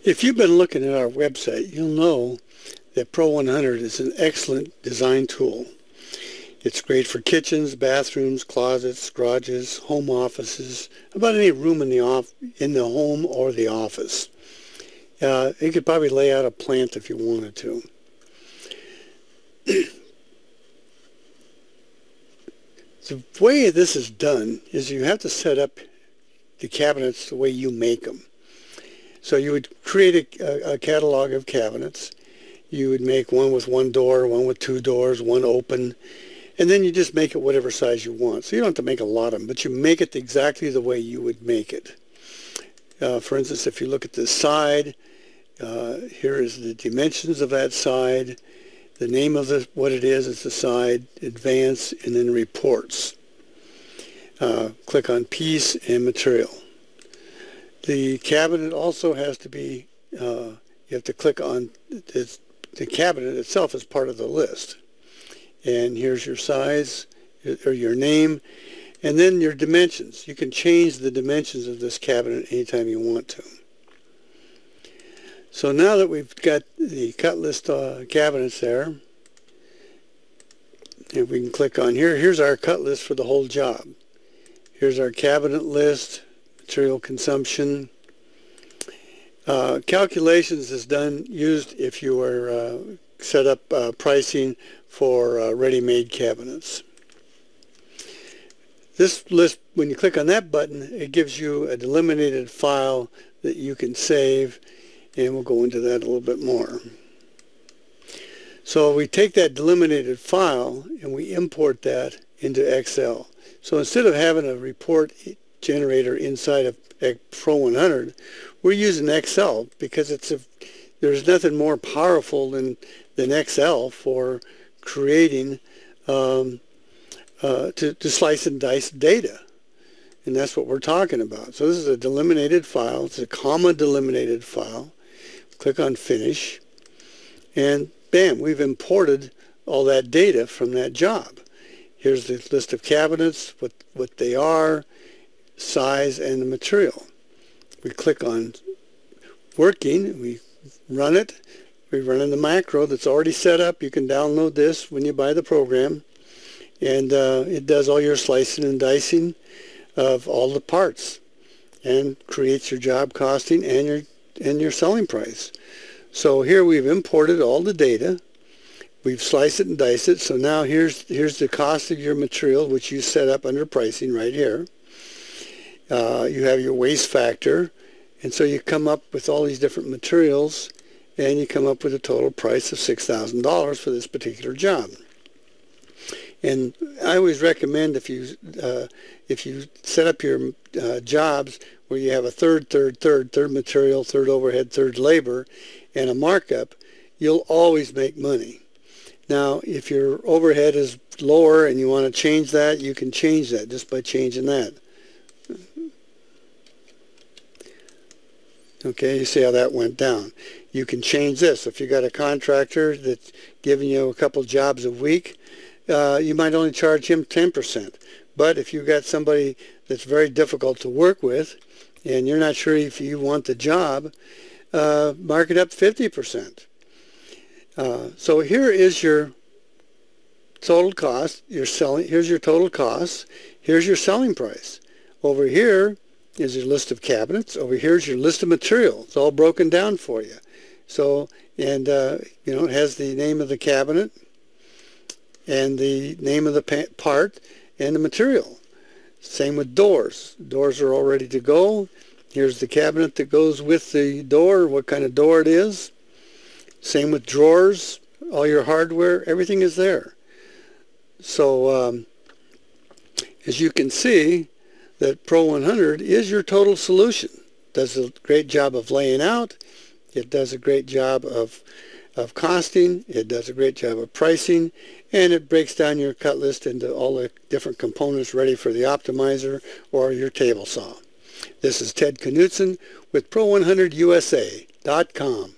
If you've been looking at our website, you'll know that Pro100 is an excellent design tool. It's great for kitchens, bathrooms, closets, garages, home offices, about any room in the home or the office. You could probably lay out a plant if you wanted to. The way this is done is you have to set up the cabinets the way you make them. So you would create a catalog of cabinets. You would make one with one door, one with two doors, one open, and then you just make it whatever size you want. So you don't have to make a lot of them, but you make it exactly the way you would make it. For instance, if you look at this side, here is the dimensions of that side, the name of what it is the side, advance, and then reports. Click on piece and material. The cabinet also has to be, you have to click on the cabinet itself as part of the list. And here's your size, or your name, and then your dimensions. You can change the dimensions of this cabinet anytime you want to. So now that we've got the cut list cabinets there, if we can click on here, here's our cut list for the whole job. Here's our cabinet list, material consumption. Calculations is used if you are set up pricing for ready-made cabinets. This list, when you click on that button, it gives you a delimited file that you can save, and we'll go into that a little bit more. So we take that delimited file and we import that into Excel. So instead of having a report generator inside of Pro100, we're using Excel because there's nothing more powerful than Excel for creating to slice and dice data. And that's what we're talking about. So this is a delimited file. It's a comma delimited file. Click on Finish, and bam, we've imported all that data from that job. Here's the list of cabinets, what they are, size, and the material. We click on Working, we run it. We run in the macro that's already set up. You can download this when you buy the program, and it does all your slicing and dicing of all the parts and creates your job costing and your selling price. So here we've imported all the data. We've sliced it and diced it. So now here's the cost of your material, which you set up under pricing right here. You have your waste factor, and so you come up with all these different materials, and you come up with a total price of $6,000 for this particular job. And I always recommend if you set up your jobs where you have a third material, third overhead, third labor, and a markup, you'll always make money. Now, if your overhead is lower and you want to change that, you can change that just by changing that. Okay, you see how that went down. You can change this. If you got a contractor that's giving you a couple jobs a week, you might only charge him 10%. But if you've got somebody that's very difficult to work with and you're not sure if you want the job, mark it up 50%. So here is your total cost. Here's your total cost. Here's your selling price. Over here is your list of cabinets. Over here is your list of material. It's all broken down for you. So, and you know, it has the name of the cabinet and the name of the part and the material. Same with doors. Doors are all ready to go. Here's the cabinet that goes with the door, what kind of door it is. Same with drawers, all your hardware, everything is there. So as you can see, that Pro100 is your total solution. It does a great job of laying out. It does a great job of costing. It does a great job of pricing. And it breaks down your cut list into all the different components ready for the optimizer or your table saw. This is Ted Knutson with Pro100USA.com.